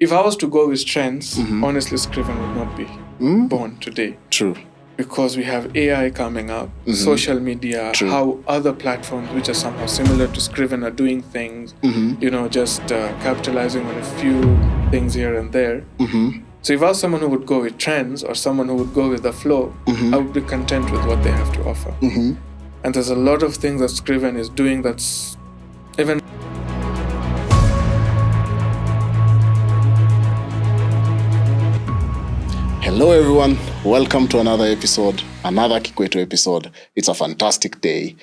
if I was to go with trends, honestly, Scriven would not be born today. True. Because we have AI coming up, social media, how other platforms which are somehow similar to Scriven are doing things, just capitalizing on a few things here and there. So if I was someone who would go with trends or someone who would go with the flow, I would be content with what they have to offer. And there's a lot of things that Scriven is doing that's even... Hello everyone, welcome to another episode, another Kikwetu episode. It's a fantastic day.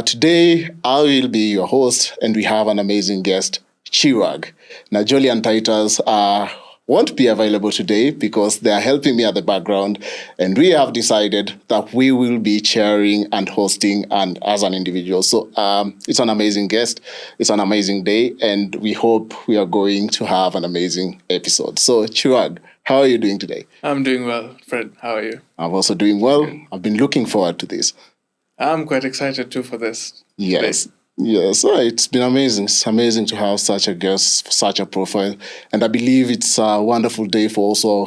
Today I will be your host and we have an amazing guest, Chirag. Now Jolly and Titus won't be available today because they are helping me at the background, and we have decided that we will be chairing and hosting and as an individual. So it's an amazing guest, it's an amazing day, and we hope we are going to have an amazing episode. So Chirag, how are you doing today? I'm doing well, Fred. How are you? I'm also doing well. Good. I've been looking forward to this. I'm quite excited too for this. Yes. Today. Yes, it's been amazing. It's amazing to have such a guest, such a profile. And I believe it's a wonderful day for also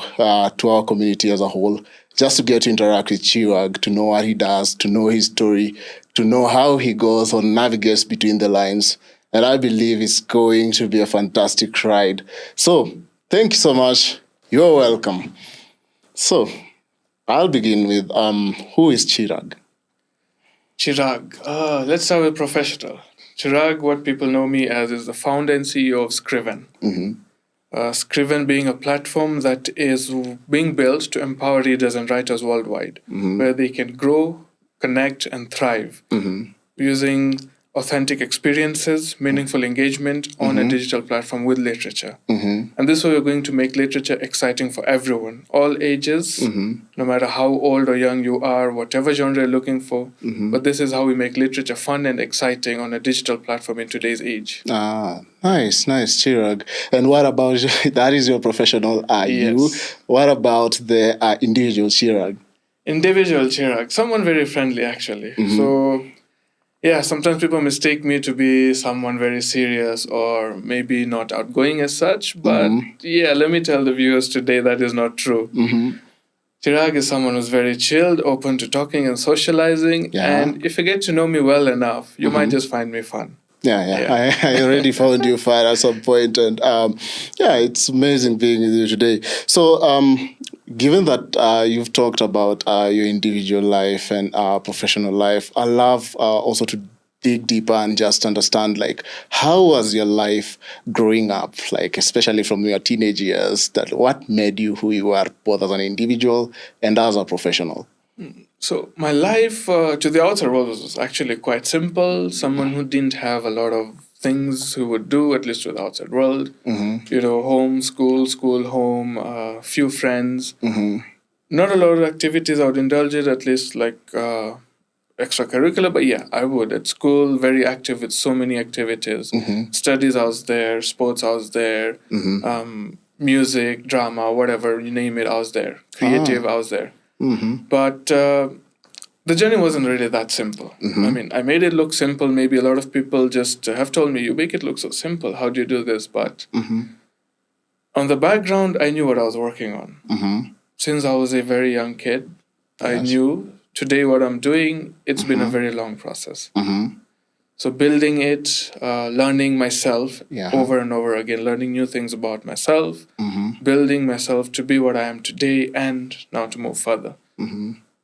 to our community as a whole, just to get to interact with Chirag, to know what he does, to know his story, to know how he goes or navigates between the lines. And I believe it's going to be a fantastic ride. So thank you so much. You're welcome. So I'll begin with who is Chirag? Chirag. Let's start with professional. Chirag, what people know me as, is the founder and CEO of Scriven. Scriven being a platform that is being built to empower readers and writers worldwide, where they can grow, connect, and thrive using authentic experiences, meaningful engagement on a digital platform with literature. And this way we're going to make literature exciting for everyone, all ages, no matter how old or young you are, whatever genre you're looking for. But this is how we make literature fun and exciting on a digital platform in today's age. Nice, Chirag. And what about, that is your professional you. What about the individual Chirag? Individual Chirag, someone very friendly actually. So yeah, sometimes people mistake me to be someone very serious or maybe not outgoing as such. But yeah, let me tell the viewers today that is not true. Chirag is someone who's very chilled, open to talking and socializing. Yeah. And if you get to know me well enough, you might just find me fun. Yeah. I already found you fun at some point. And it's amazing being with you today. So given that you've talked about your individual life and professional life, I love also to dig deeper and just understand, like, how was your life growing up, like, especially from your teenage years, that what made you who you are, both as an individual and as a professional? So my life to the outside world was actually quite simple. Someone who didn't have a lot of things he would do, at least to the outside world. Home, school, home, few friends. Not a lot of activities I would indulge in, at least like extracurricular, but yeah, I would. At school, very active with so many activities. Studies, I was there. Sports, I was there. Music, drama, whatever, you name it, I was there. Creative, I was there. But the journey wasn't really that simple. I mean, I made it look simple. Maybe a lot of people just have told me, you make it look so simple. How do you do this? But on the background, I knew what I was working on. Since I was a very young kid, I knew today what I'm doing, it's been a very long process. So building it, learning myself over and over again, learning new things about myself, building myself to be what I am today and now to move further.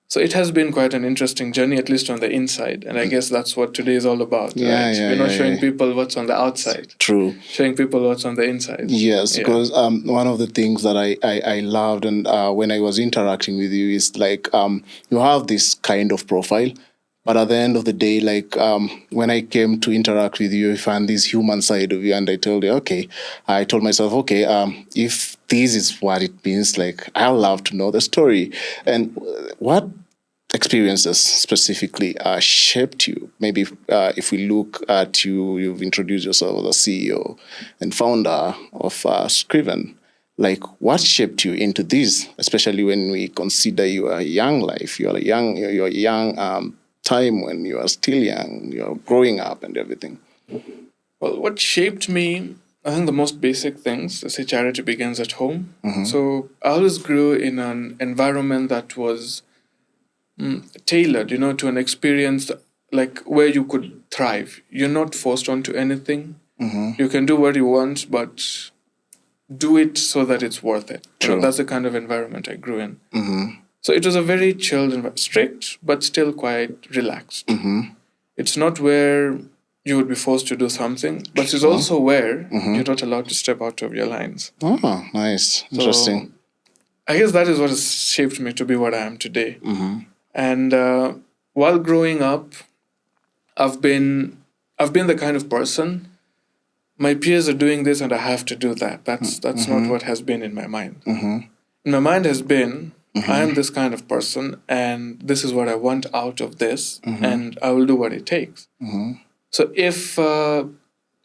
So it has been quite an interesting journey, at least on the inside. And I guess that's what today is all about, right? We're not showing people what's on the outside. True. Showing people what's on the inside. Yes, because one of the things that I loved and when I was interacting with you is like you have this kind of profile. But at the end of the day, like when I came to interact with you, I found this human side of you, and I told myself, if this is what it means, like I'd love to know the story. And what experiences specifically shaped you? Maybe if we look at you, you've introduced yourself as a CEO and founder of Scriven. Like, what shaped you into this, especially when we consider your young life, your young time when you are still young, you're growing up and everything? Well, what shaped me I think the most basic things, let's say charity begins at home. So I always grew in an environment that was tailored, to an experience like where you could thrive. You're not forced onto anything. You can do what you want, but do it so that it's worth it. True. That's the kind of environment I grew in. So it was a very chilled and strict, but still quite relaxed. It's not where you would be forced to do something, but it's also where you're not allowed to step out of your lines. Oh, nice. Interesting. So I guess that is what has shaped me to be what I am today. And while growing up, I've been the kind of person. My peers are doing this, and I have to do that. That's not what has been in my mind. In my mind has been, I am this kind of person, and this is what I want out of this, and I will do what it takes. So if I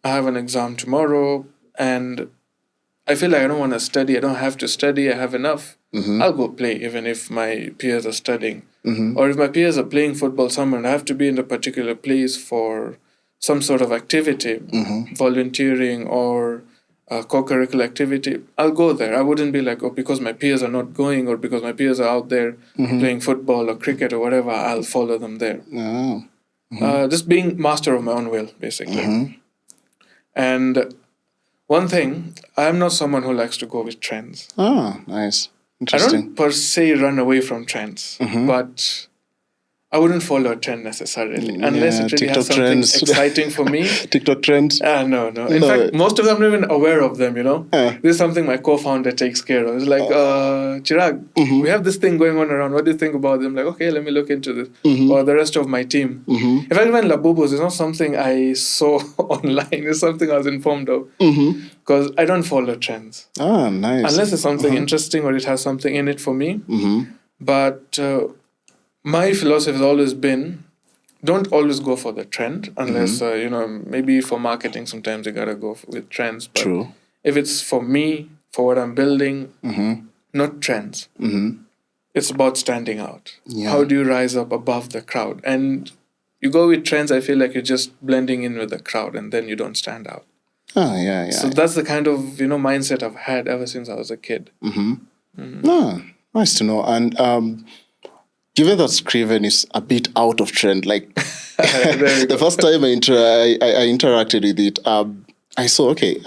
have an exam tomorrow and I feel like I don't want to study, I don't have to study, I have enough, I'll go play even if my peers are studying. Or if my peers are playing football somewhere and I have to be in a particular place for some sort of activity, volunteering or co-curricular activity, I'll go there. I wouldn't be like, oh, because my peers are not going or because my peers are out there playing football or cricket or whatever, I'll follow them there. Just being master of my own will, basically. And one thing, I'm not someone who likes to go with trends. Oh, nice. I Interesting. don't per se run away from trends, but I wouldn't follow a trend necessarily unless it really TikTok has something trends. exciting for me. TikTok trends. No. In fact, most of them I'm not even aware of them, This is something my co-founder takes care of. It's like, Chirag, we have this thing going on around. What do you think about it? I'm like, okay, let me look into this. Or the rest of my team. In fact, even Labubos is not something I saw online. It's something I was informed of. Because I don't follow trends. Ah, nice. Unless it's something interesting or it has something in it for me. But my philosophy has always been, don't always go for the trend unless, maybe for marketing, sometimes you got to go with trends. But True. if it's for me, for what I'm building, not trends. It's about standing out. Yeah. How do you rise up above the crowd? And you go with trends, I feel like you're just blending in with the crowd and then you don't stand out. Oh, yeah. So that's the kind of, mindset I've had ever since I was a kid. Ah, nice to know. And given that Scriven is a bit out of trend, like the first time I interacted with it, I saw, okay,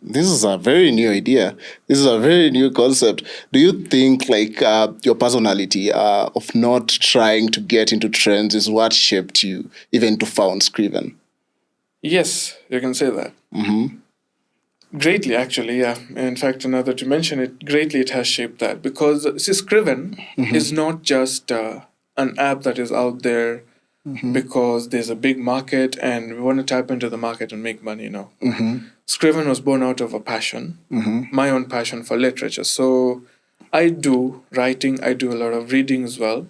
this is a very new idea. This is a very new concept. Do you think like your personality of not trying to get into trends is what shaped you even to found Scriven? Yes, you can say that. Greatly, actually, yeah. In fact, now that you mention it, greatly it has shaped that. Because, see, Scriven is not just an app that is out there because there's a big market and we want to tap into the market and make money, Scriven was born out of a passion, my own passion for literature. So I do writing, I do a lot of reading as well.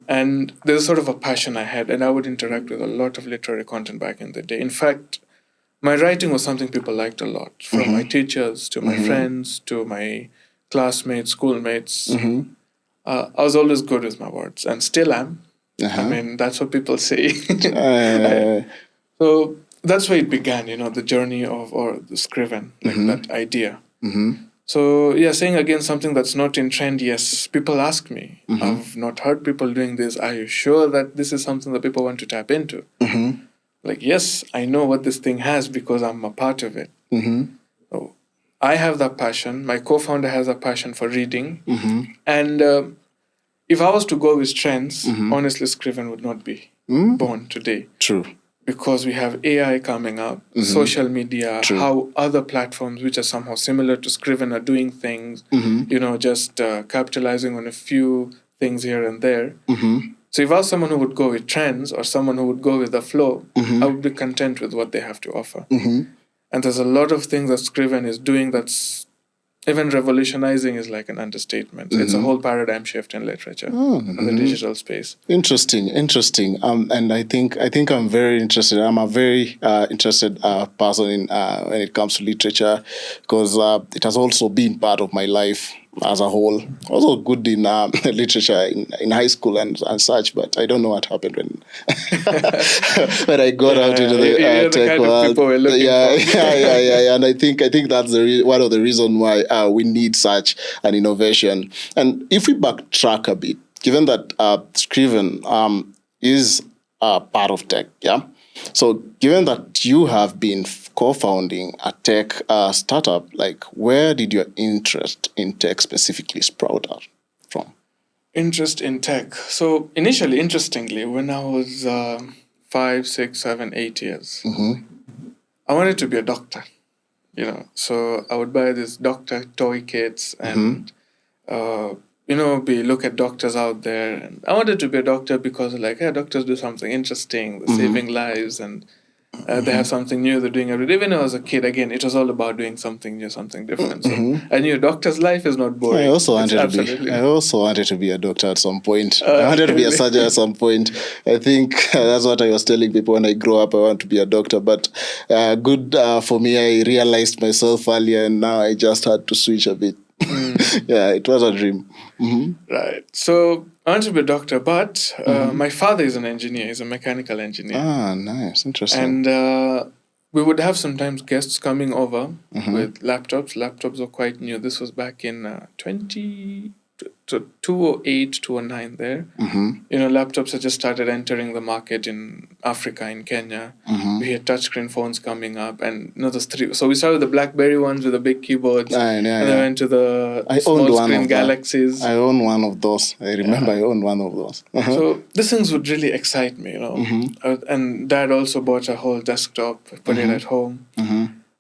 And there's sort of a passion I had, and I would interact with a lot of literary content back in the day. In fact, my writing was something people liked a lot, from my teachers to my friends to my classmates, schoolmates. I was always good with my words, and still am. I mean, that's what people say. So that's where it began, the journey or the Scriven, like that idea. So, yeah, saying again something that's not in trend, yes, people ask me. I've not heard people doing this. Are you sure that this is something that people want to tap into? Like, yes, I know what this thing has because I'm a part of it. So I have that passion. My co-founder has a passion for reading. And if I was to go with trends, honestly, Scriven would not be born today. True. Because we have AI coming up, social media, how other platforms which are somehow similar to Scriven are doing things, just capitalizing on a few things here and there. So if I was someone who would go with trends or someone who would go with the flow, I would be content with what they have to offer. And there's a lot of things that Scriven is doing that's even revolutionizing is like an understatement. It's a whole paradigm shift in literature and the digital space. Interesting. And I think I'm very interested. I'm a very interested person in when it comes to literature because it has also been part of my life as a whole. Also good in literature in high school and such, but I don't know what happened when when I got out into the you're the tech kind of world. people we're looking Yeah, for. yeah. And I think that's one of the reasons why we need such an innovation. And if we backtrack a bit, given that Scriven is part of tech, yeah. So, given that you have been co-founding a tech startup, like where did your interest in tech specifically sprout out from? Interest in tech. So initially, interestingly, when I was 5, 6, 7, 8 years, I wanted to be a doctor. So I would buy these doctor toy kits and be look at doctors out there. And I wanted to be a doctor because like, yeah, doctors do something interesting, they're saving lives, and they have something new they're doing every day. Even when I was a kid, again, it was all about doing something new, something different. So I knew a doctor's life is not boring. It's absolutely I not. also wanted to be a doctor at some point. I Uh, wanted to be a really? surgeon at some point. I think that's what I was telling people when I grow up. I want to be a doctor, but good for me. I realized myself earlier, and now I just had to switch a bit. Yeah, it was a dream. Right. So I want to be a doctor, but my father is an engineer. He's a mechanical engineer. Ah, nice, interesting. And we would have sometimes guests coming over with laptops. Laptops were quite new. This was back in 2008, 2009 there. Laptops had just started entering the market in Africa, in Kenya. We had touchscreen phones coming up, and those three. So we started with the BlackBerry ones with the big keyboards, and then went to the I owned small one screen of that. Galaxies. I own one of those. I remember I owned one of those. So these things would really excite me, and Dad also bought a whole desktop, put it at home,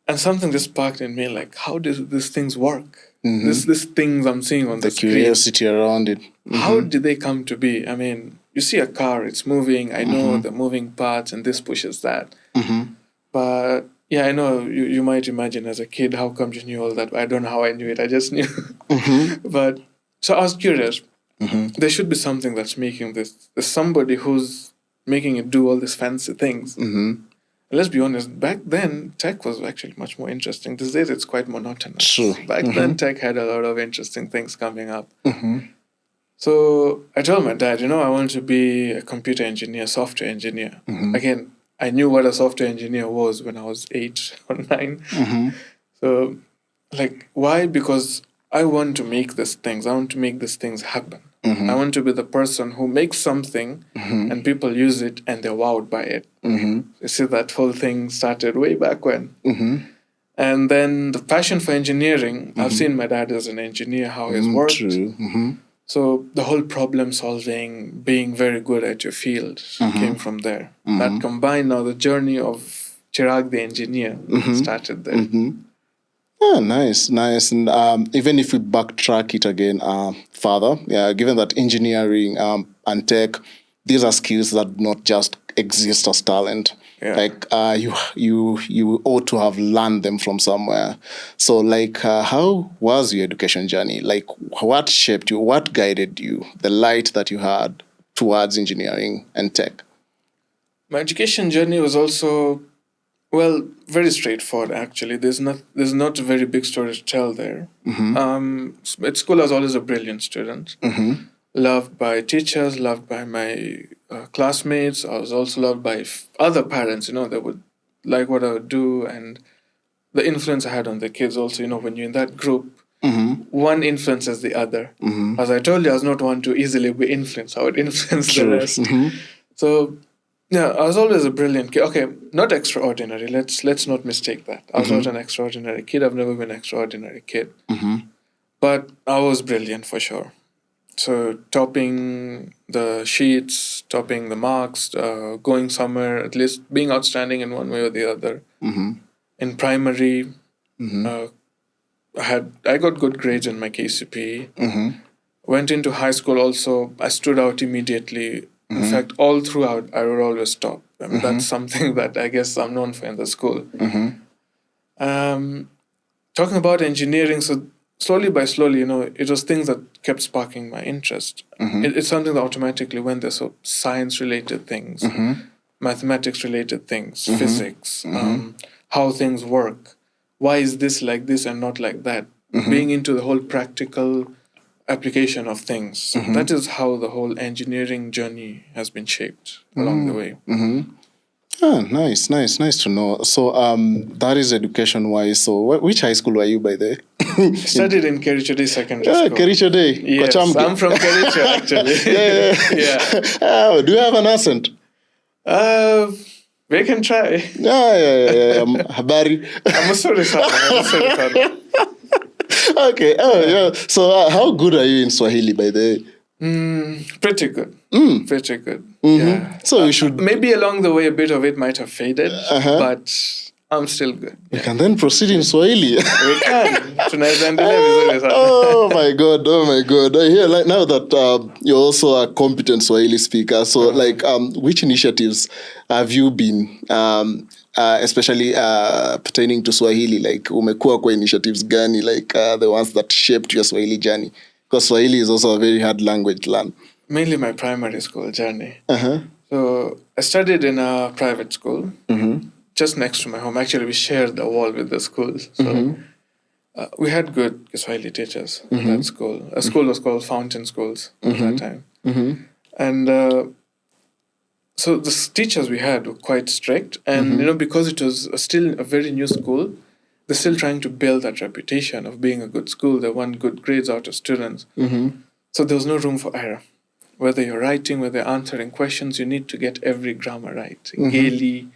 and something just sparked in me like, how do these things work? These things I'm seeing on the screen. Curiosity around it. How did they come to be? I mean, you see a car, it's moving. I know the moving parts, and this pushes that. But yeah, I know you might imagine as a kid, how come you knew all that? I don't know how I knew it. I just knew. But so I was curious. There should be something that's making this. There's somebody who's making it do all these fancy things. And let's be honest, back then, tech was actually much more interesting. These days, it's quite monotonous. True. Back then, tech had a lot of interesting things coming up. So I told my dad, I want to be a computer engineer, software engineer. Again, I knew what a software engineer was when I was 8 or 9. So, like, why? Because I want to make these things. I want to make these things happen. I want to be the person who makes something and people use it and they're wowed by it. You see, that whole thing started way back when. And then the passion for engineering, I've seen my dad as an engineer, how he's worked. True. So the whole problem solving, being very good at your field came from there. That combined, now the journey of Chirag the engineer started there. Yeah, nice. And even if we backtrack it again further, given that engineering and tech, these are skills that not just exist as talent. Yeah. Like you ought to have learned them from somewhere. So like, how was your education journey? Like, what shaped you? What guided you? The light that you had towards engineering and tech. My education journey was also, well, very straightforward actually. There's not a very big story to tell there. At school I was always a brilliant student. Loved by teachers, loved by my classmates. I was also loved by other parents, they would like what I would do, and the influence I had on the kids also, when you're in that group, one influences the other. As I told you, I was not one to easily be influenced. I would influence the rest. So yeah, I was always a brilliant kid. Okay, not extraordinary. Let's not mistake that. I was not an extraordinary kid. I've never been an extraordinary kid. But I was brilliant for sure. So topping the sheets, topping the marks, going somewhere, at least being outstanding in one way or the other. In primary, I got good grades in my KCPE. Went into high school also. I stood out immediately. In fact, all throughout, I would always top. I mean, that's something that I guess I'm known for in the school. Talking about engineering, so slowly by slowly, it was things that kept sparking my interest. It's something that automatically went there. So science-related things, mathematics-related things, physics, how things work. Why is this like this and not like that? being into the whole practical application of things. That is how the whole engineering journey has been shaped along the way. Ah, nice to know. So that is education-wise. So which high school were you by the way? Studied in Kericho Secondary School. Kericho Day. Yes, I'm from Kericho actually. Oh, do you have an accent? We can try. Yeah. Habari. I'm sorry, son. Okay. Oh, yeah. So how good are you in Swahili by the way? Pretty good. Pretty good. Yeah. So you should maybe along the way a bit of it might have faded, but I'm still good. We can then proceed in Swahili. We can. Oh my god! I hear like now that you're also a competent Swahili speaker. So which initiatives have you been, especially pertaining to Swahili? Like umekuwa kwa initiatives gani? Like the ones that shaped your Swahili journey? Because Swahili is also a very hard language to learn. Mainly my primary school journey. So I studied in a private school. Just next to my home. Actually, we shared the wall with the schools. So we had good Kiswahili teachers at that school. A school was called Fountain Schools at that time. And so the teachers we had were quite strict. And, because it was still a very new school, they're still trying to build that reputation of being a good school. They want good grades out of students. So there was no room for error. Whether you're writing, whether you're answering questions, you need to get every grammar right. Ngeli.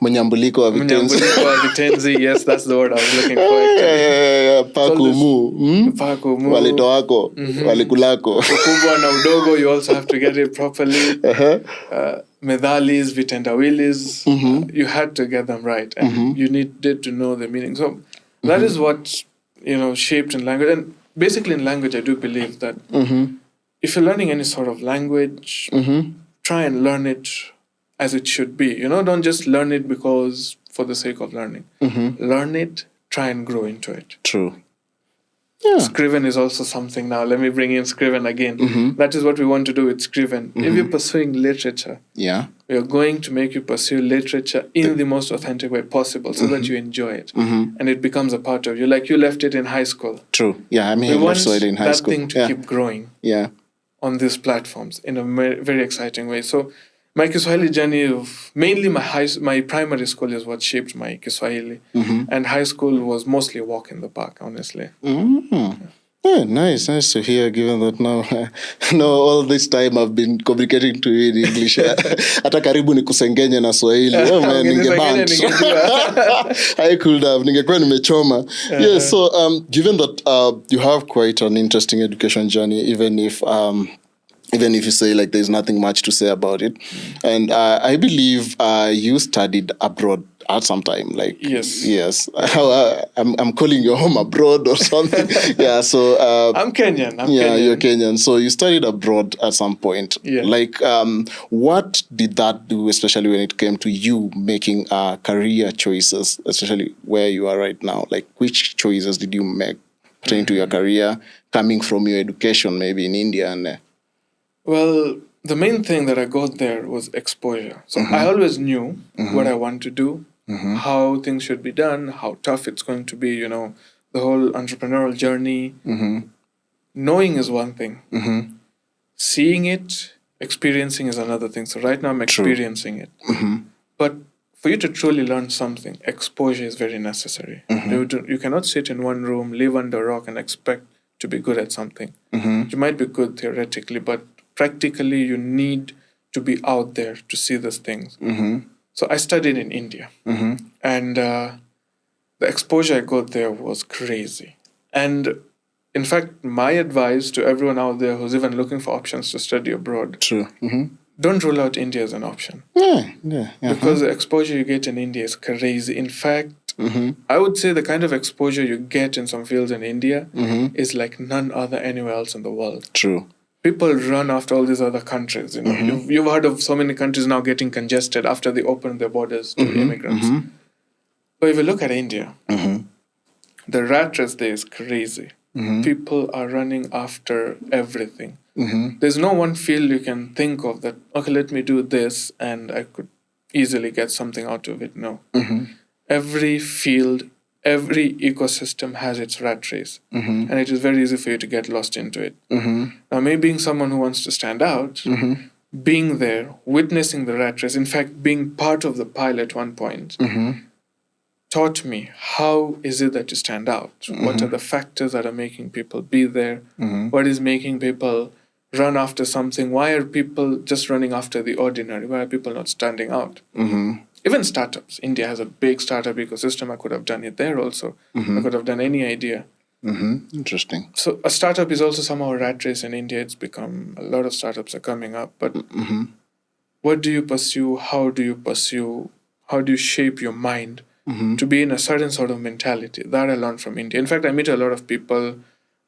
Mnyambuliko wa vitenzi. Yes, that's the word I was looking for. Pakumu. Pakumu. Walito wako. Walikulako. Ukubwa na udogo, you also have to get it properly. Medhalis, vitendawilis. You had to get them right. And you needed to know the meaning. So that is what, shaped in language. And basically in language, I do believe that if you're learning any sort of language, try and learn it as it should be. Don't just learn it for the sake of learning. Learn it, try and grow into it. True. Yeah. Scriven is also something now. Let me bring in Scriven again. That is what we want to do with Scriven. If you're pursuing literature, we are going to make you pursue literature in the most authentic way possible so that you enjoy it. And it becomes a part of you. Like you left it in high school. True. Yeah, I left it in high school. We want that thing to keep growing. Yeah. On these platforms in a very exciting way. So my Kiswahili journey of mainly my primary school is what shaped my Kiswahili. And high school was mostly a walk in the park, honestly. Yeah, nice to hear, given that now all this time I've been communicating to you in English. Hata karibu nikusengenye na Swahili. Oh man, ningebant. I could have. Ningekuwa nimechoma. Yeah, so given that you have quite an interesting education journey, even if you say like there's nothing much to say about it, and I believe you studied abroad at some time, like yes. I'm calling your home abroad or something. Yeah, so I'm Kenyan. You're Kenyan. So you studied abroad at some point. Yeah. Like, what did that do, especially when it came to you making career choices, especially where you are right now? Like, which choices did you make pertaining to your career, coming from your education, maybe in India and? Well, the main thing that I got there was exposure. So I always knew what I want to do, how things should be done, how tough it's going to be, the whole entrepreneurial journey. Knowing is one thing. Seeing it, experiencing is another thing. So right now I'm experiencing it. But for you to truly learn something, exposure is very necessary. You cannot sit in one room, live under a rock and expect to be good at something. You might be good theoretically, but practically you need to be out there to see these things. So I studied in India. And the exposure I got there was crazy. And in fact, my advice to everyone out there who's even looking for options to study abroad, don't rule out India as an option. Because the exposure you get in India is crazy. In fact, I would say the kind of exposure you get in some fields in India is like none other anywhere else in the world. True. People run after all these other countries. You've heard of so many countries now getting congested after they open their borders to immigrants. But if you look at India, the rat race there is crazy. People are running after everything. There's no one field you can think of that, okay, let me do this and I could easily get something out of it. No. Every field, every ecosystem has its rat race, and it is very easy for you to get lost into it. Now, me being someone who wants to stand out, being there, witnessing the rat race, in fact, being part of the pile at one point, taught me how is it that you stand out? What are the factors that are making people be there? What is making people run after something? Why are people just running after the ordinary? Why are people not standing out? Even startups. India has a big startup ecosystem. I could have done it there also. I could have done any idea. Interesting. So a startup is also somehow a rat race in India. It's become a lot of startups are coming up. But what do you pursue? How do you pursue? How do you shape your mind to be in a certain sort of mentality? That I learned from India. In fact, I meet a lot of people,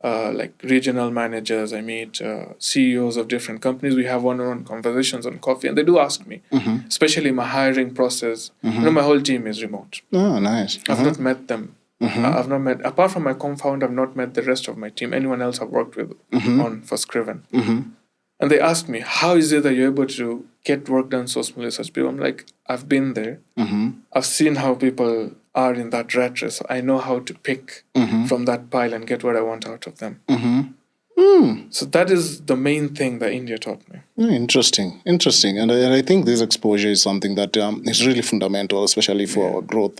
like regional managers. I meet CEOs of different companies. We have one-on-one conversations on coffee, and they do ask me, especially my hiring process. My whole team is remote. Oh, nice. I've not met them. I've not met, apart from my co-founder, I've not met the rest of my team, anyone else I've worked with on for Scriven. And they asked me, how is it that you're able to get work done so smoothly, such people? I'm like, I've been there. I've seen how people are in that rat race. So I know how to pick from that pile and get what I want out of them. So that is the main thing that India taught me. Interesting. And I think this exposure is something that is really fundamental, especially for our growth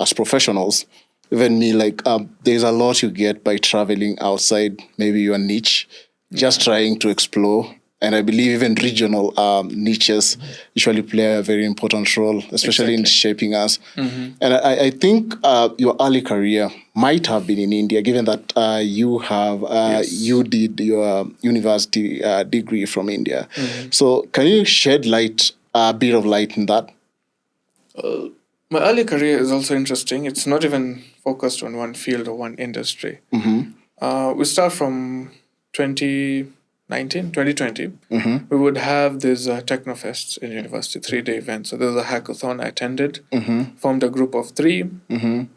as professionals. Even me, like there's a lot you get by traveling outside maybe your niche, just trying to explore. And I believe even regional niches usually play a very important role, especially in shaping us. And I think your early career might have been in India, given that you did your university degree from India. So can you shed a bit of light in that? My early career is also interesting. It's not even focused on one field or one industry. We start from 2020. We would have these technofests in university, 3-day events. So there was a hackathon I attended, formed a group of 3,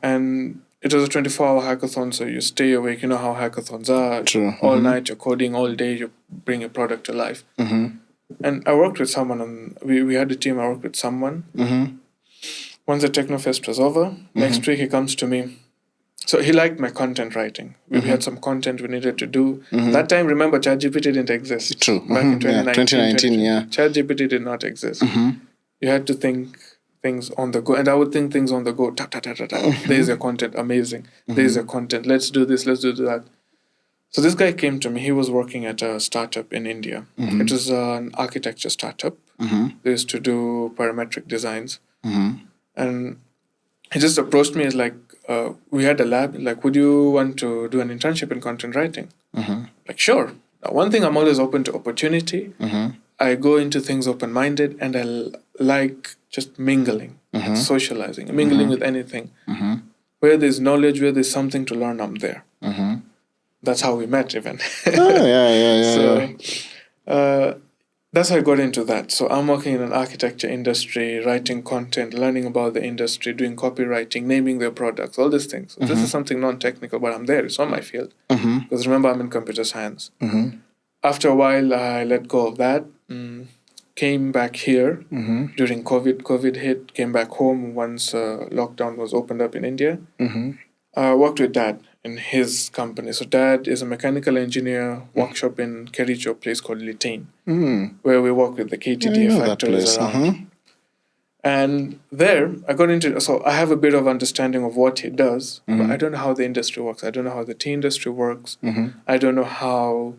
and it was a 24-hour hackathon. So you stay awake. You know how hackathons are. True. All night, you're coding all day, you bring your product to life. And I worked with someone, we had a team, I worked with someone. Once the technofest was over, next week he comes to me. So he liked my content writing. We had some content we needed to do. That time, remember, ChatGPT didn't exist. True. Back in 2019, yeah. ChatGPT did not exist. You had to think things on the go. And I would think things on the go. There's your content. Amazing. There's your content. Let's do this. Let's do that. So this guy came to me. He was working at a startup in India. It was an architecture startup. They used to do parametric designs. And he just approached me as like, we had a lab, like, would you want to do an internship in content writing? Like, sure. Now, one thing, I'm always open to opportunity. I go into things open-minded, and I like just mingling, socializing, mingling with anything. Where there's knowledge, where there's something to learn, I'm there. That's how we met, even. That's how I got into that. So I'm working in an architecture industry, writing content, learning about the industry, doing copywriting, naming their products, all these things. So this is something non-technical, but I'm there. It's not my field. Because remember, I'm in computer science. After a while, I let go of that. Came back here during COVID. COVID hit, came back home once lockdown was opened up in India. Worked with Dad in his company. So Dad is a mechanical engineer, workshop in Kericho, a place called Litain, where we work with the KTD factories around. And there, I got into, so I have a bit of understanding of what he does, but I don't know how the industry works. I don't know how the tea industry works. I don't know how,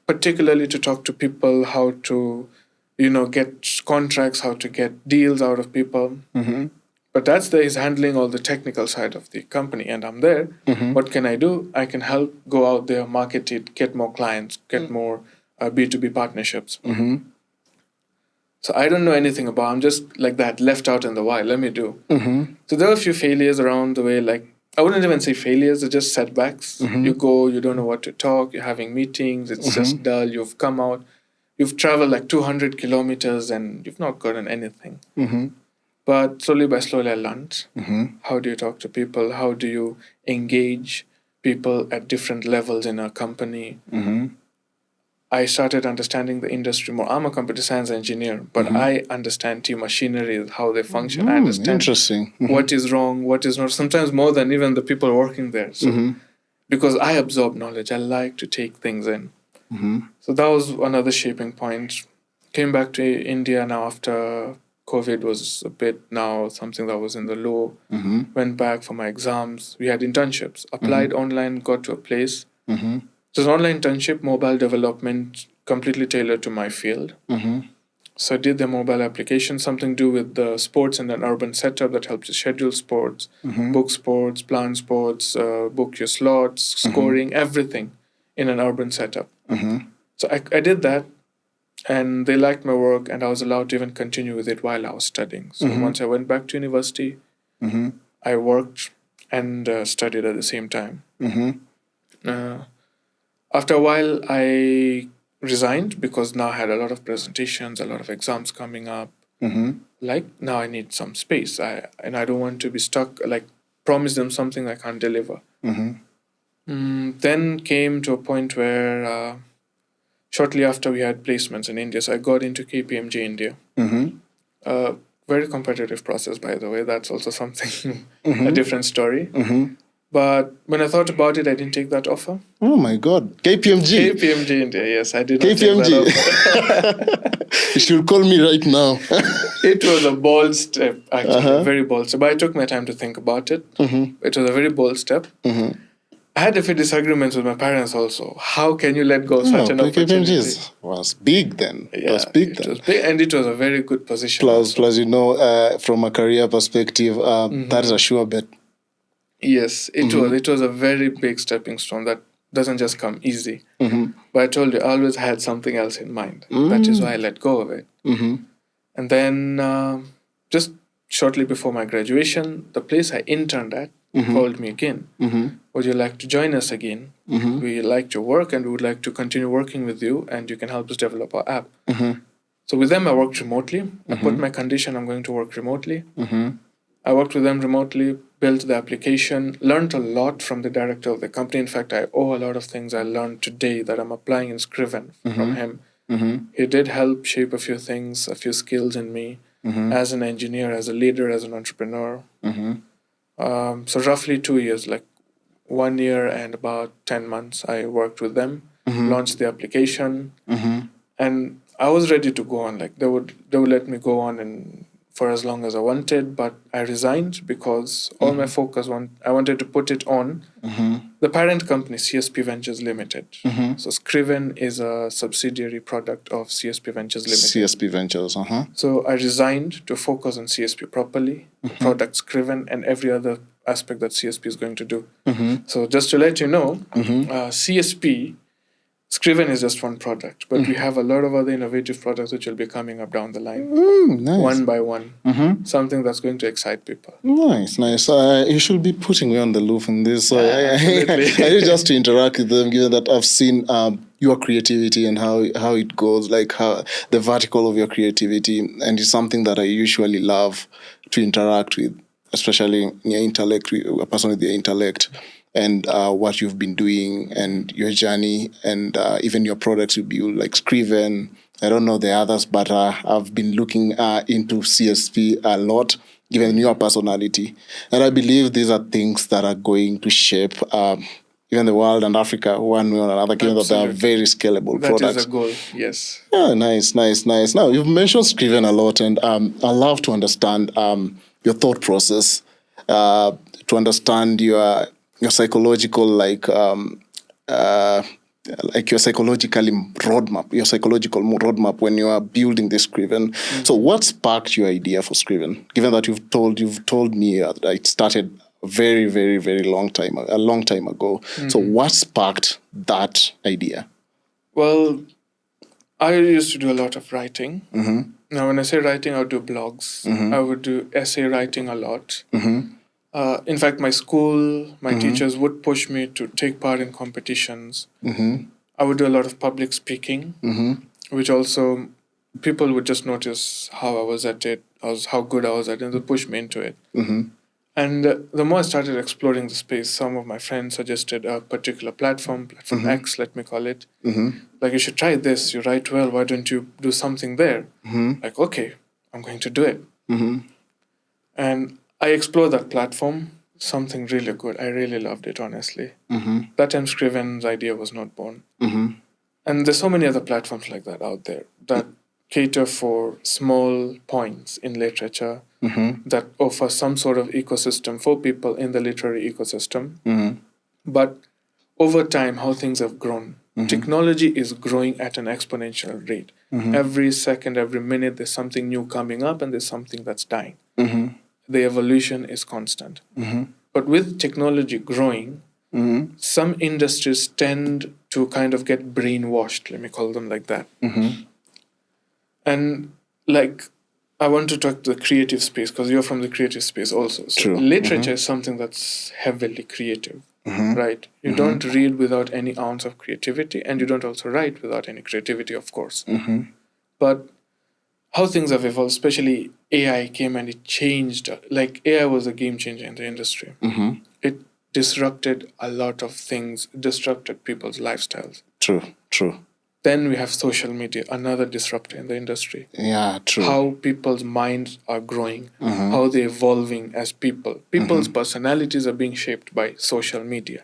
particularly to talk to people, how to, get contracts, how to get deals out of people. But that's there, he's handling all the technical side of the company, and I'm there. What can I do? I can help go out there, market it, get more clients, get more B2B partnerships. So I don't know anything about, I'm just like that, left out in the wild. Let me do. So there were a few failures around the way, like, I wouldn't even say failures, they're just setbacks. You go, you don't know what to talk, you're having meetings, it's just dull, you've come out, you've traveled like 200 kilometers and you've not gotten anything. But slowly by slowly, I learned. How do you talk to people? How do you engage people at different levels in a company? I started understanding the industry more. I'm a computer science engineer, but I understand team machinery, how they function. I understand Interesting. what is wrong, what is not, sometimes more than even the people working there. So, because I absorb knowledge, I like to take things in. So that was another shaping point. Came back to India now after COVID was a bit now something that was in the low. Went back for my exams. We had internships. Applied online, got to a place. It was an online internship, mobile development, completely tailored to my field. So I did the mobile application, something to do with the sports and an urban setup that helps you schedule sports, book sports, plan sports, book your slots, scoring, everything in an urban setup. So I did that, and they liked my work, and I was allowed to even continue with it while I was studying. So once I went back to university, I worked and studied at the same time. After a while, I resigned because now I had a lot of presentations, a lot of exams coming up. Like now I need some space. I don't want to be stuck. Like promise them something I can't deliver. Then came to a point where shortly after we had placements in India, so I got into KPMG India. Very competitive process, by the way. That's also something a different story. But when I thought about it, I didn't take that offer. Oh my God, KPMG. KPMG India, yes, I did not KPMG. take that offer. You should call me right now. It was a bold step, actually, a very bold step. But I took my time to think about it. It was a very bold step. I had a few disagreements with my parents also. How can you let go of such an opportunity? KPMG was big then. Yeah, it was big then. Was big, and it was a very good position. Plus, you know, from a career perspective, that is a sure bet. Yes, it was. It was a very big stepping stone that doesn't just come easy. But I told you, I always had something else in mind. That is why I let go of it. And then just shortly before my graduation, the place I interned at called me again. Would you like to join us again? We liked your work and we would like to continue working with you, and you can help us develop our app. So with them, I worked remotely. I put my condition, I'm going to work remotely. I worked with them remotely, built the application, learned a lot from the director of the company. In fact, I owe a lot of things I learned today that I'm applying in Scriven from him. He did help shape a few things, a few skills in me as an engineer, as a leader, as an entrepreneur. So roughly 2 years, like 1 year and about 10 months, I worked with them, launched the application, and I was ready to go on. Like they would let me go on and for as long as I wanted, but I resigned because all my focus I wanted to put it on the parent company, CSP Ventures Limited. So Scriven is a subsidiary product of CSP Ventures Limited. CSP Ventures, So I resigned to focus on CSP properly, the product Scriven, and every other aspect that CSP is going to do. So just to let you know, CSP, Scriven is just one product, but we have a lot of other innovative products which will be coming up down the line, nice. one by one. Something that's going to excite people. Nice. You should be putting me on the loop in this. So absolutely. I need just to interact with them, given that I've seen your creativity and how it goes, like how the vertical of your creativity, and it's something that I usually love to interact with, especially your intellect, a person with your intellect. And what you've been doing and your journey and even your products you build, like Scriven. I don't know the others, but I've been looking into CSP a lot, given your personality. And I believe these are things that are going to shape even the world and Africa one way or another, given that they are very scalable products. That is a goal, yes. Yeah, nice. Now, you've mentioned Scriven a lot, and I love to understand your thought process, to understand your psychological your psychological roadmap when you are building this Scriven. So what sparked your idea for Scriven? Given that you've told me that it started a very, very, very long time ago. So what sparked that idea? Well, I used to do a lot of writing. Now, when I say writing, I would do blogs. I would do essay writing a lot. In fact, my school, my teachers would push me to take part in competitions. I would do a lot of public speaking, which also people would just notice how I was at it, how good I was at it, and they push me into it. And the more I started exploring the space, some of my friends suggested a particular platform X, let me call it. Like, you should try this. You write well. Why don't you do something there? Like, okay, I'm going to do it. And I explored that platform, something really good. I really loved it, honestly. That time, Scriven's idea was not born. And there's so many other platforms like that out there that cater for small points in literature, that offer some sort of ecosystem for people in the literary ecosystem. But over time, how things have grown, technology is growing at an exponential rate. Every second, every minute, there's something new coming up and there's something that's dying. The evolution is constant. But with technology growing, some industries tend to kind of get brainwashed, let me call them like that. And like, I want to talk to the creative space because you're from the creative space also. So True. literature is something that's heavily creative, right? You don't read without any ounce of creativity, and you don't also write without any creativity, of course. But how things have evolved, especially AI came and it changed. Like, AI was a game changer in the industry. It disrupted a lot of things, disrupted people's lifestyles. True. Then we have social media, another disruptor in the industry. Yeah, true. How people's minds are growing, how they're evolving as people. People's personalities are being shaped by social media.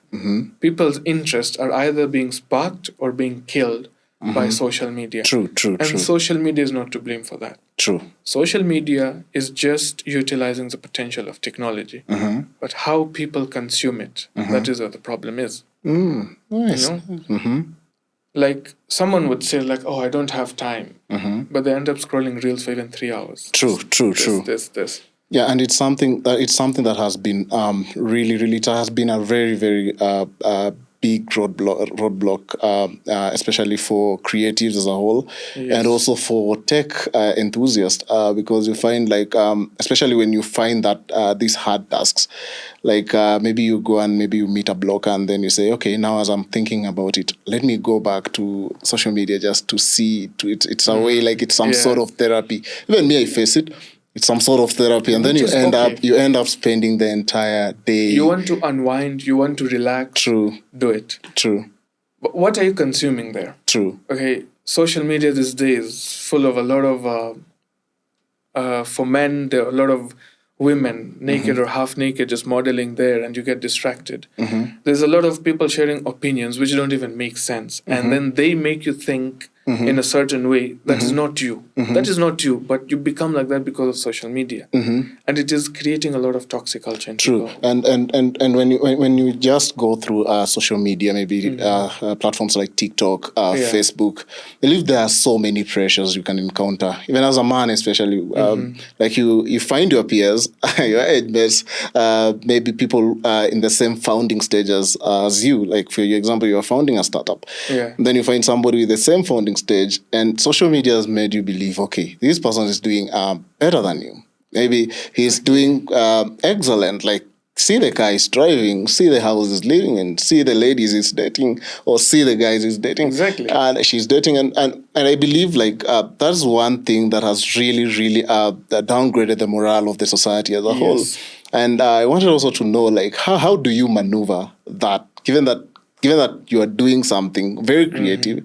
People's interests are either being sparked or being killed by social media. True. And social media is not to blame for that. True. Social media is just utilizing the potential of technology. But how people consume it, that is where the problem is. Nice. You know? Like, someone would say, like, oh, I don't have time. But they end up scrolling reels for even 3 hours. True. This. Yeah, and it's something that has been really, it has been a very, very big roadblock, especially for creatives as a whole, and also for tech enthusiasts, because you find, like, especially when you find that these hard tasks, like maybe you go and maybe you meet a blocker and then you say, okay, now as I'm thinking about it, let me go back to social media just to see it. It's a way, like, it's some sort of therapy. Even me, I face it. It's some sort of therapy, and then you end up spending the entire day. You want to unwind, you want to relax. True. Do it. True. But what are you consuming there? True. Okay, social media these days is full of a lot of, for men, there are a lot of women, naked or half naked, just modeling there, and you get distracted. There's a lot of people sharing opinions which don't even make sense. And then they make you think in a certain way that is not you. That is not you, but you become like that because of social media. And it is creating a lot of toxic culture in True. people. And when you just go through social media, maybe platforms like TikTok, Facebook, I believe there are so many pressures you can encounter, even as a man, especially. Like, you find your peers, your age mates, maybe people in the same founding stages as you. Like, for your example, you're founding a startup. Then you find somebody with the same founding stage, and social media has made you believe, okay, this person is doing better than you. Maybe he's doing excellent. Like, see the guy is driving, see the house he's living in, see the ladies he's dating, or see the guys he's dating. Exactly. And she's dating. And I believe, like, that's one thing that has really, downgraded the morale of the society as a whole. And I wanted also to know, like, how do you maneuver that, given that you are doing something very creative,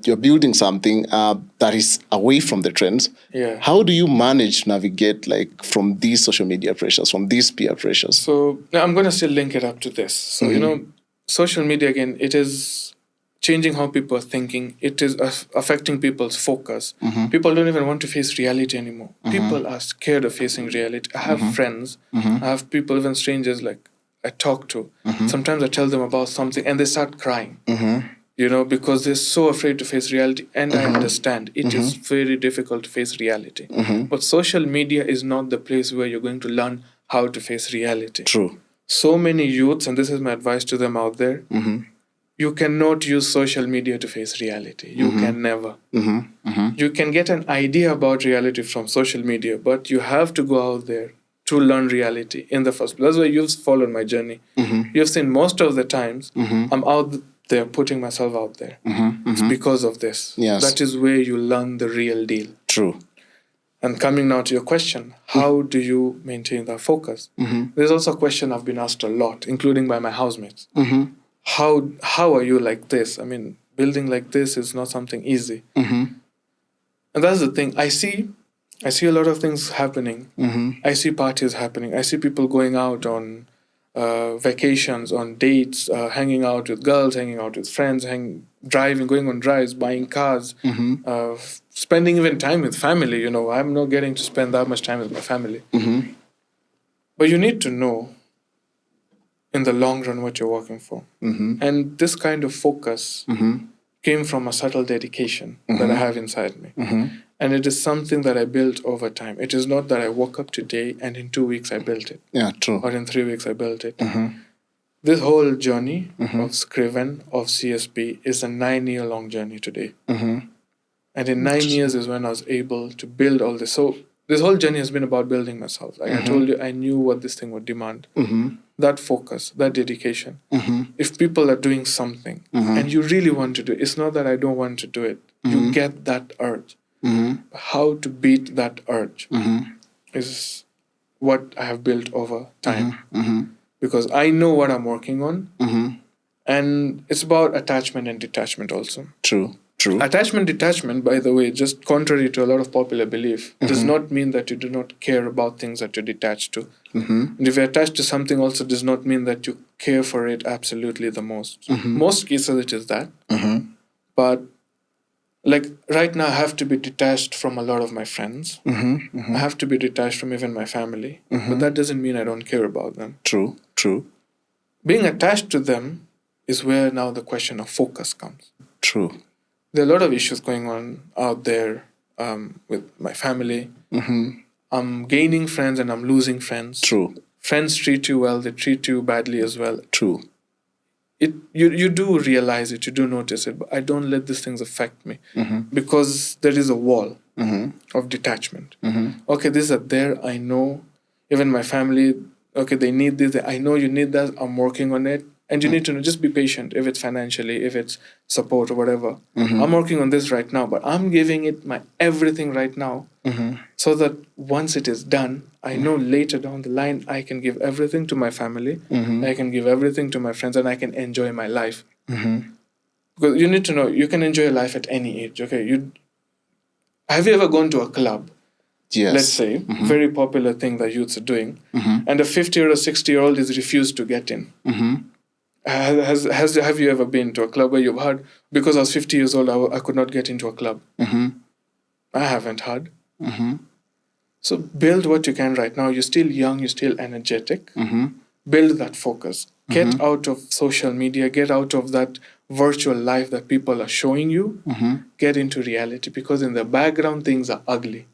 you're building something that is away from the trends. How do you manage to navigate, like, from these social media pressures, from these peer pressures? So now I'm going to still link it up to this. So, social media, again, it is changing how people are thinking. It is affecting people's focus. People don't even want to face reality anymore. People are scared of facing reality. I have friends, I have people, even strangers, like, I talk to. Sometimes I tell them about something and they start crying, because they're so afraid to face reality. And I understand it is very difficult to face reality. But social media is not the place where you're going to learn how to face reality. True. So many youths, and this is my advice to them out there, you cannot use social media to face reality. You can never. You can get an idea about reality from social media, but you have to go out there to learn reality in the first place. That's why you've followed my journey. You've seen most of the times I'm out there putting myself out there. It's because of this. Yes. That is where you learn the real deal. True. And coming now to your question, how do you maintain that focus? There's also a question I've been asked a lot, including by my housemates. How are you like this? I mean, building like this is not something easy. And that's the thing. I see a lot of things happening. I see parties happening. I see people going out on vacations, on dates, hanging out with girls, hanging out with friends, driving, going on drives, buying cars, spending even time with family. You know, I'm not getting to spend that much time with my family. But you need to know in the long run what you're working for. And this kind of focus came from a subtle dedication that I have inside me. And it is something that I built over time. It is not that I woke up today and in 2 weeks I built it. Yeah, true. Or in 3 weeks I built it. This whole journey of Scriven, of CSP, is a 9-year-long journey today. And in 9 years is when I was able to build all this. So this whole journey has been about building myself. Like I told you, I knew what this thing would demand. That focus, that dedication. If people are doing something and you really want to do it, it's not that I don't want to do it. You get that urge. How to beat that urge is what I have built over time. Because I know what I'm working on. And it's about attachment and detachment also. True. Attachment, detachment, by the way, just contrary to a lot of popular belief, does not mean that you do not care about things that you're detached to. And if you're attached to something also does not mean that you care for it absolutely the most. Most cases it is that. But like right now I have to be detached from a lot of my friends. I have to be detached from even my family. But that doesn't mean I don't care about them. True. Being attached to them is where now the question of focus comes. True. There are a lot of issues going on out there with my family. I'm gaining friends and I'm losing friends. True. Friends treat you well, they treat you badly as well. True. You do realize it, you do notice it, but I don't let these things affect me because there is a wall of detachment. Okay, these are there, I know. Even my family, okay, they need this, I know you need that, I'm working on it. And you need to know, just be patient if it's financially, if it's support or whatever. I'm working on this right now, but I'm giving it my everything right now so that once it is done, I know later down the line, I can give everything to my family, I can give everything to my friends, and I can enjoy my life. Because you need to know, you can enjoy life at any age, okay? Have you ever gone to a club? Yes. Let's say, very popular thing that youths are doing, and a 50 or a 60-year-old is refused to get in. Have you ever been to a club where you've heard, because I was 50 years old, I could not get into a club? I haven't heard. So build what you can right now. You're still young, you're still energetic. Build that focus. Get out of social media, get out of that virtual life that people are showing you. Get into reality, because in the background, things are ugly.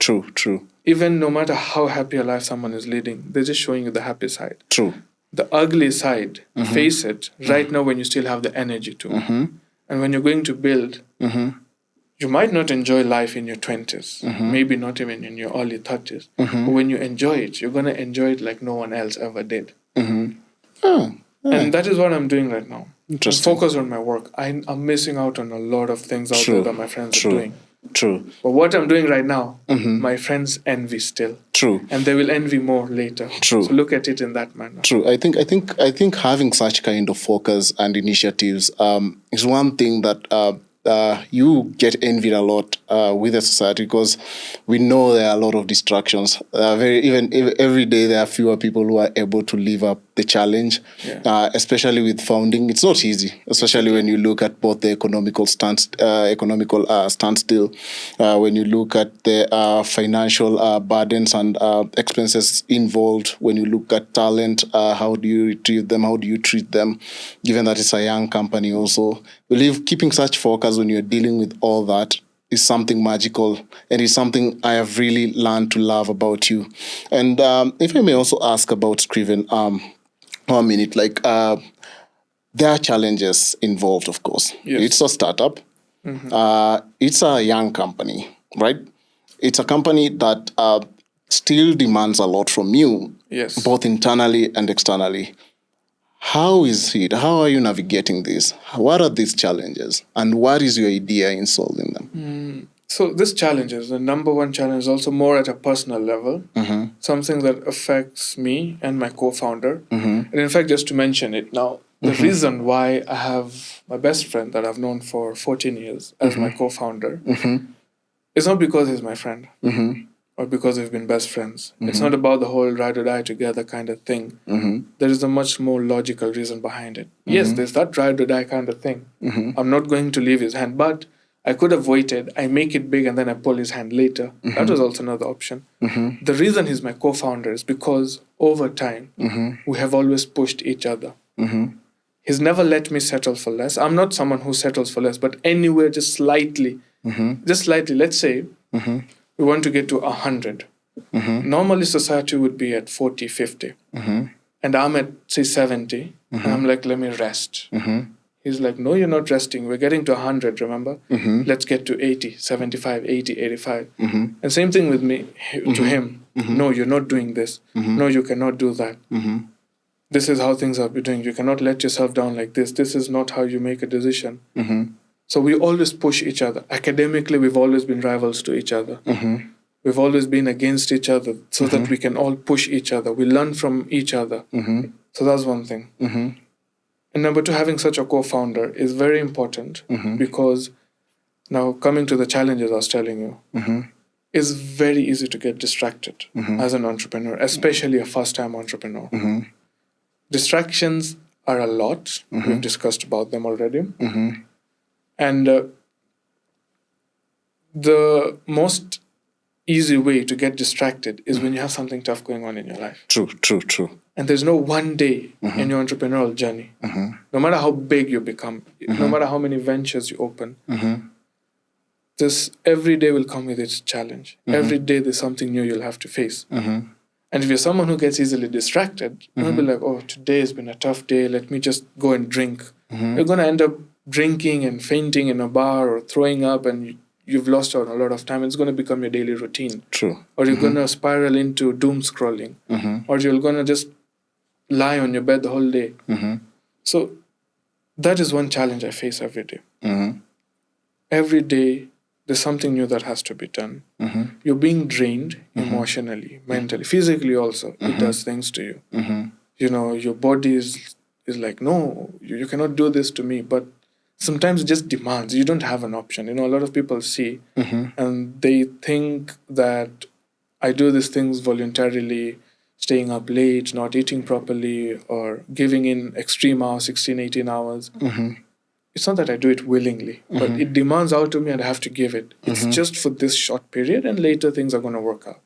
True. Even no matter how happy a life someone is leading, they're just showing you the happy side. True. The ugly side, face it right now when you still have the energy to. And when you're going to build, you might not enjoy life in your 20s, maybe not even in your early 30s. But when you enjoy it, you're going to enjoy it like no one else ever did. And that is what I'm doing right now. I'm focused on my work. I'm missing out on a lot of things out there that my friends are doing. True. But what I'm doing right now, my friends envy still. True. And they will envy more later. True. So look at it in that manner. True. I think having such kind of focus and initiatives is one thing that you get envied a lot with the society, because we know there are a lot of distractions. Every day there are fewer people who are able to live up the challenge, especially with founding. It's not easy, especially when you look at both the economical standstill, when you look at the financial burdens and expenses involved, when you look at talent, how do you retrieve them, how do you treat them, given that it's a young company also. I believe keeping such focus when you're dealing with all that is something magical, and is something I have really learned to love about you. And if I may also ask about Scriven, 1 minute, like there are challenges involved, of course. Yes. It's a startup. It's a young company, right? It's a company that still demands a lot from you, Yes. both internally and externally. How is it? How are you navigating this? What are these challenges? And what is your idea in solving them? So this challenges, the number one challenge is also more at a personal level, something that affects me and my co-founder. And in fact, just to mention it now, the reason why I have my best friend that I've known for 14 years as my co-founder is not because he's my friend or because we've been best friends. It's not about the whole ride or die together kind of thing. There is a much more logical reason behind it. Yes, there's that ride or die kind of thing. I'm not going to leave his hand, but I could have waited. I make it big and then I pull his hand later. That was also another option. The reason he's my co-founder is because over time, we have always pushed each other. He's never let me settle for less. I'm not someone who settles for less, but anywhere just slightly, let's say we want to get to 100. Normally society would be at 40, 50. And I'm at, say, 70. And I'm like, let me rest. He's like, no, you're not resting. We're getting to 100, remember? Let's get to 80, 75, 80, 85. And same thing with me, to him. No, you're not doing this. No, you cannot do that. This is how things are doing. You cannot let yourself down like this. This is not how you make a decision. So we always push each other. Academically, we've always been rivals to each other. We've always been against each other so that we can all push each other. We learn from each other. So that's one thing. And number two, having such a co-founder is very important because now coming to the challenges I was telling you, it's very easy to get distracted as an entrepreneur, especially a first-time entrepreneur. Distractions are a lot. We've discussed about them already. And the most easy way to get distracted is when you have something tough going on in your life. True. And there's no one day in your entrepreneurial journey, no matter how big you become, no matter how many ventures you open, this every day will come with its challenge. Every day there's something new you'll have to face. And if you're someone who gets easily distracted, you'll be like, oh, today has been a tough day. Let me just go and drink. You're going to end up drinking and fainting in a bar or throwing up, and you've lost out on a lot of time. It's going to become your daily routine. True. Or you're going to spiral into doom scrolling. Or you're going to just lie on your bed the whole day. So that is one challenge I face every day. Every day, there's something new that has to be done. You're being drained emotionally, mentally, physically also. It does things to you. You know, your body is like, no, you cannot do this to me. But sometimes it just demands. You don't have an option. You know, a lot of people see and they think that I do these things voluntarily, staying up late, not eating properly, or giving in extreme hours, 16, 18 hours. It's not that I do it willingly, but it demands out of me and I have to give it. It's just for this short period and later things are going to work out.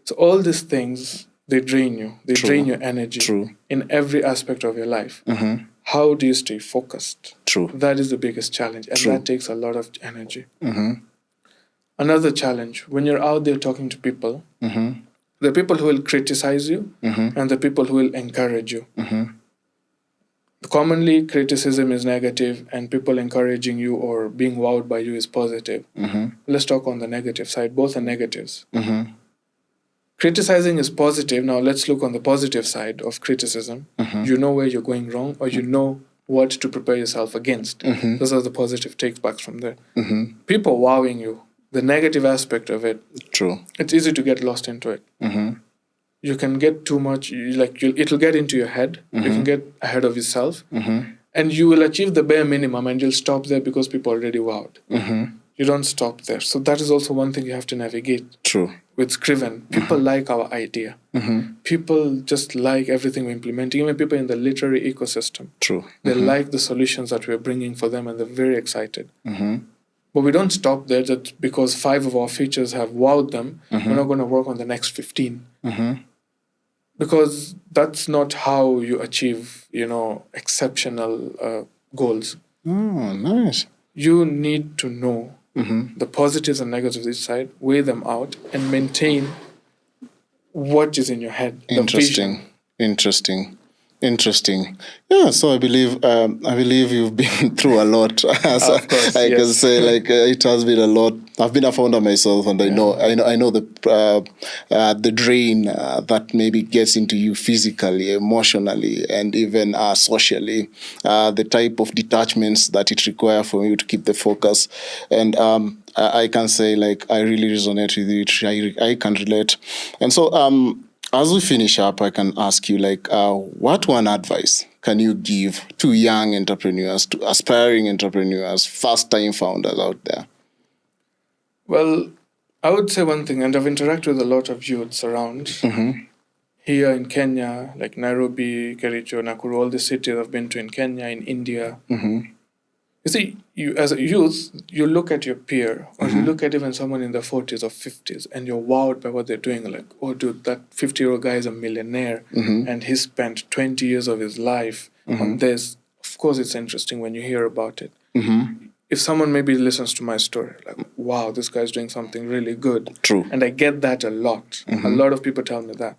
So all these things, they drain you. They drain your energy in every aspect of your life. How do you stay focused? That is the biggest challenge, and that takes a lot of energy. Another challenge, when you're out there talking to people, the people who will criticize you and the people who will encourage you. Commonly, criticism is negative and people encouraging you or being wowed by you is positive. Let's talk on the negative side. Both are negatives. Criticizing is positive. Now let's look on the positive side of criticism. You know where you're going wrong, or you know what to prepare yourself against. Those are the positive takebacks from there. People wowing you, the negative aspect of it. It's easy to get lost into it. You can get too much, it'll get into your head. You can get ahead of yourself. And you will achieve the bare minimum and you'll stop there because people already wowed. You don't stop there. So that is also one thing you have to navigate. With Scriven, people like our idea. People just like everything we're implementing. Even people in the literary ecosystem. They like the solutions that we're bringing for them and they're very excited. But we don't stop there just because 5 of our features have wowed them. We're not going to work on the next 15. Because that's not how you achieve, exceptional goals. Nice. You need to know the positives and negatives of each side, weigh them out, and maintain what is in your head. Interesting. Interesting. Yeah, so I believe you've been through a lot. As Of course, I can yes. say, like it has been a lot. I've been a founder myself, and I know the drain that maybe gets into you physically, emotionally, and even socially. The type of detachments that it requires for you to keep the focus, and I can say like I really resonate with you. I can relate, and so as we finish up, I can ask you, like, what one advice can you give to young entrepreneurs, to aspiring entrepreneurs, first-time founders out there? Well, I would say one thing, and I've interacted with a lot of youths around here in Kenya, like Nairobi, Kericho, Nakuru, all the cities I've been to in Kenya, in India. You see, you as a youth, you look at your peer, or you look at even someone in their 40s or 50s, and you're wowed by what they're doing. Like, oh, dude, that 50-year-old guy is a millionaire, and he spent 20 years of his life on this. Of course, it's interesting when you hear about it. If someone maybe listens to my story, like, wow, this guy's doing something really good. True. And I get that a lot. A lot of people tell me that.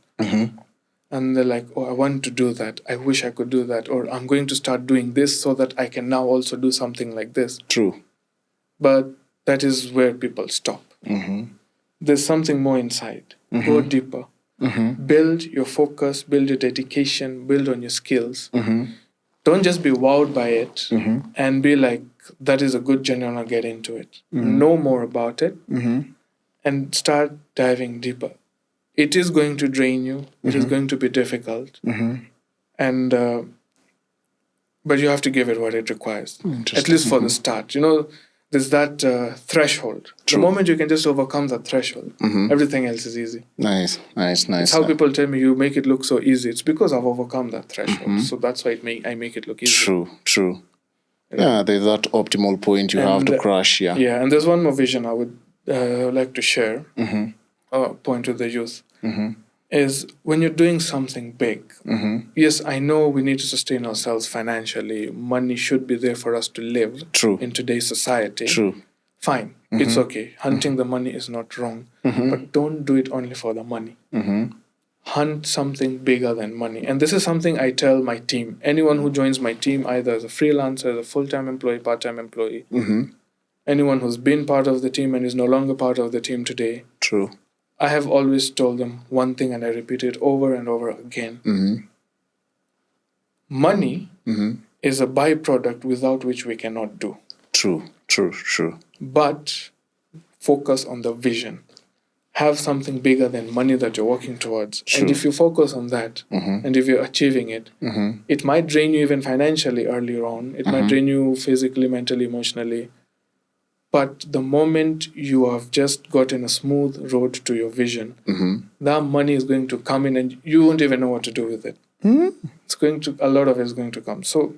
And they're like, oh, I want to do that. I wish I could do that. Or I'm going to start doing this so that I can now also do something like this. True. But that is where people stop. There's something more inside. Go deeper. Build your focus, build your dedication, build on your skills. Don't just be wowed by it and be like, that is a good genre, I'll get into it. Know more about it and start diving deeper. It is going to drain you. It is going to be difficult. And but you have to give it what it requires, at least for the start. You know, there's that threshold. True. The moment you can just overcome that threshold, everything else is easy. Nice. It's how people tell me you make it look so easy. It's because I've overcome that threshold. So that's why I make it look easy. True. Yeah, there's that optimal point you have to crush. Yeah. Yeah, and there's one more vision I would like to share. Point with the youth is when you're doing something big. Yes, I know we need to sustain ourselves financially. Money should be there for us to live. True. In today's society. True. Fine, it's okay. Hunting the money is not wrong, but don't do it only for the money. Hunt something bigger than money. And this is something I tell my team. Anyone who joins my team, either as a freelancer, as a full-time employee, part-time employee, anyone who's been part of the team and is no longer part of the team today, True. I have always told them one thing, and I repeat it over and over again. Money is a byproduct without which we cannot do. True. But focus on the vision. Have something bigger than money that you're working towards. True. And if you focus on that, and if you're achieving it, it might drain you even financially earlier on. It might drain you physically, mentally, emotionally. But the moment you have just gotten a smooth road to your vision, that money is going to come in and you won't even know what to do with it. A lot of it is going to come. So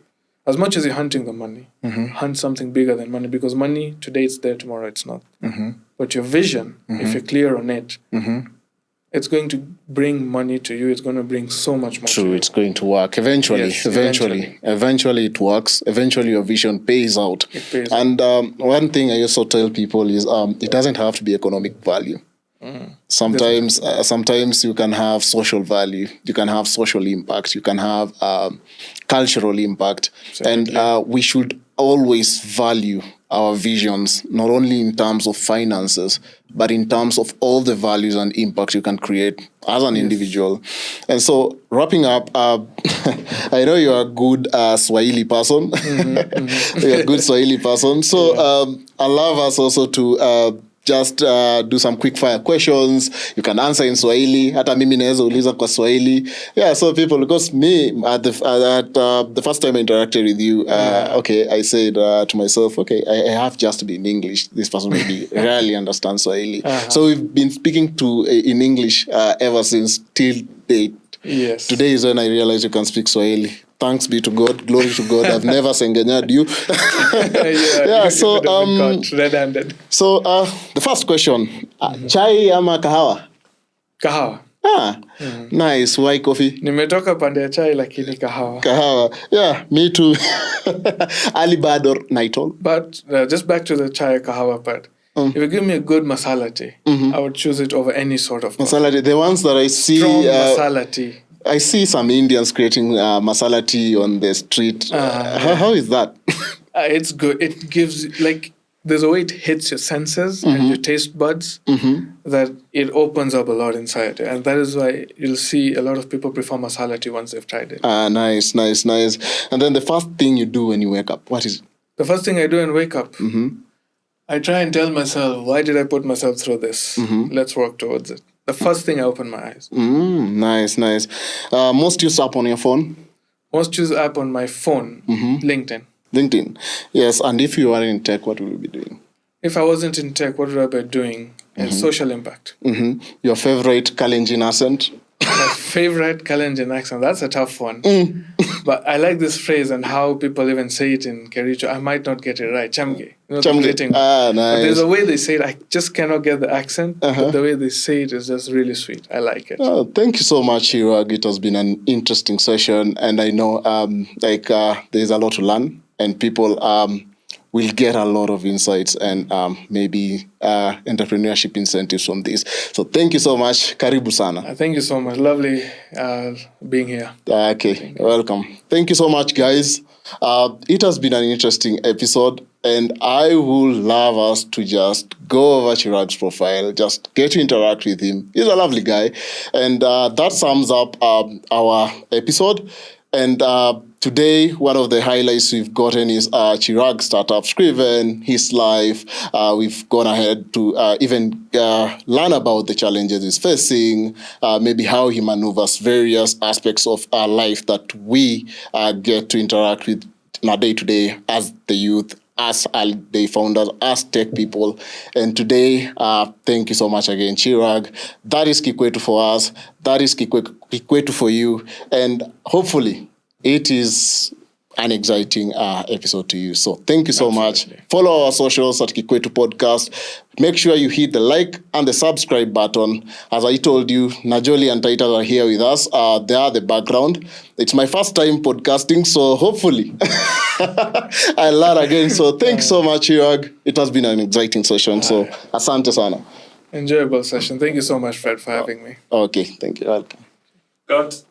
as much as you're hunting the money, hunt something bigger than money, because money, today it's there, tomorrow it's not. But your vision, if you're clear on it, it's going to bring money to you. It's going to bring so much more to True, you. it's going to work eventually. Yes, Eventually it works. Eventually your vision pays out. It pays and one thing I also tell people is it doesn't have to be economic value. Sometimes you can have social value. You can have social impact. You can have cultural impact. Absolutely. And we should always value our visions, not only in terms of finances, but in terms of all the values and impact you can create as an individual. And so, wrapping up, I know you're a good Swahili person. You're a good Swahili person. So, allow us also to just do some quick fire questions. You can answer in Swahili. Hata mimi naweza uliza kwa Swahili. Yeah, so people, because me, at the first time I interacted with you, okay, I said to myself, okay, I have just to be in English. This person maybe rarely understands Swahili. So we've been speaking in English ever since till date. Yes. Today is when I realized you can speak Swahili. Thanks be to God, glory to God. I've never sengenyad you. So red-handed. So the first question, chai ama kahawa? Kahawa. Nice. Why coffee? Nimetoka pande ya chai lakini kahawa. Kahawa. Yeah, me too. Early bird or night owl? But just back to the chai kahawa part. If you give me a good masala tea, I would choose it over any sort of coffee. Masala tea. The ones that I see... Strong masala tea. I see some Indians creating masala tea on the street. How is that? It's good. It gives, like, there's a way it hits your senses and your taste buds that it opens up a lot inside. And that is why you'll see a lot of people prefer masala tea once they've tried it. Nice. And then the first thing you do when you wake up, what is it? The first thing I do when I wake up, I try and tell myself, why did I put myself through this? Let's work towards it. The first thing, I open my eyes. Nice. Most used app on your phone? Most used app on my phone, LinkedIn. Yes. And if you are in tech, what will you be doing? If I wasn't in tech, what would I be doing? Social impact. Your favorite Kalenjin accent? My favorite Kalenjin accent. That's a tough one. But I like this phrase and how people even say it in Kericho. I might not get it right. Chamge. Chamge. Nice. But there's a way they say it. I just cannot get the accent. But the way they say it is just really sweet. I like it. Oh, thank you so much, Chirag. It has been an interesting session. And I know there's a lot to learn. And people will get a lot of insights and maybe entrepreneurship incentives from this. So thank you so much. Karibu sana. Thank you so much. Lovely being here. Okay, welcome. Thank you so much, guys. It has been an interesting episode, and I would love us to just go over Chirag's profile, just get to interact with him. He's a lovely guy. And that sums up our episode. And today, one of the highlights we've gotten is Chirag's startup, Scriven, his life. We've gone ahead to even learn about the challenges he's facing, maybe how he maneuvers various aspects of our life that we get to interact with in our day-to-day as the youth, as day founders, as tech people. And today, thank you so much again, Chirag. That is Kikwetu for us. That is Kikwetu for you. And hopefully, it is an exciting episode to you. So thank you so much. Follow our socials at Kikwetu Podcast. Make sure you hit the like and the subscribe button. As I told you, Najoli and Titus are here with us. They are the background. It's my first time podcasting, so hopefully I'll learn again. So thanks so much, Chirag. It has been an exciting session. So asante sana. Enjoyable session. Thank you so much, Fred, for having me. Okay, thank you. Welcome. Got